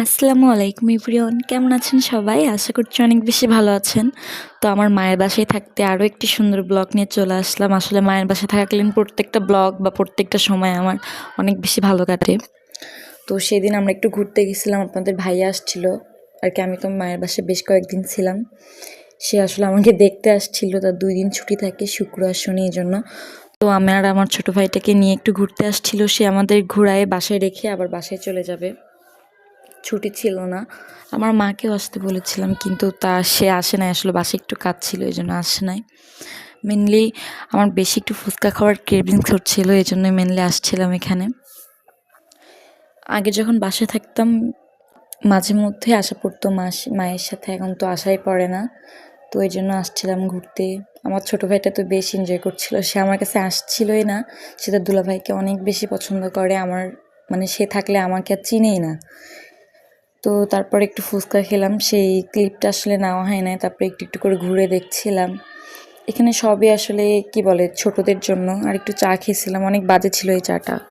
আসসালামু আলাইকুম এভরিওয়ান, কেমন আছেন সবাই? আশা করছি অনেক বেশি ভালো আছেন। তো আমার মায়ের বাসায় থাকতে আরও একটি সুন্দর ব্লগ নিয়ে চলে আসলাম। আসলে মায়ের বাসায় থাকাকালীন প্রত্যেকটা ব্লগ বা প্রত্যেকটা সময় আমার অনেক বেশি ভালো কাটে। তো সেদিন আমরা একটু ঘুরতে গেছিলাম, আপনাদের ভাইয়া আসছিল আর কি। আমি তো মায়ের বাসায় বেশ কয়েকদিন ছিলাম। সে আসলে আমাকে দেখতে আসছিল, তার 2 দিন ছুটি থাকে, শুক্র আর শনি, এই জন্য। তো আমি আর আমার ছোটো ভাইটাকে নিয়ে একটু ঘুরতে আসছিল। সে আমাদের ঘোরায় বাসায় রেখে আবার বাসায় চলে যাবে, ছুটি ছিল না। আমার মাকেও আসতে বলেছিলাম, কিন্তু সে আসে নাই। আসলে বাসায় একটু কাজ ছিল, এই জন্য আসে নাই। মেনলি আমার বেশি একটু ফুচকা খাওয়ার ক্রেভিংস হচ্ছিলো, এই জন্যই মেনলি আসছিলাম এখানে। আগে যখন বাসায় থাকতাম মাঝে মধ্যে আসা পড়তো মায়ের সাথে, এখন তো আসাই পড়ে না। তো এই জন্য আসছিলাম ঘুরতে। আমার ছোটো ভাইটা তো বেশ এনজয় করছিল, সে আমার কাছে আসছিলই না। সে তার দুলাভাইকে অনেক বেশি পছন্দ করে, সে থাকলে আমাকে আর চিনেই না। তো তারপর একটু ফুচকা খেলাম, সেই ক্লিপটা আসলে নেওয়া হয় নাই। তারপরে একটু একটু করে ঘুরে দেখছিলাম। এখানে সবই আসলে কি বলে ছোটদের জন্য। আর একটু চা খেয়েছিলাম, অনেক বাজে ছিল এই চাটা।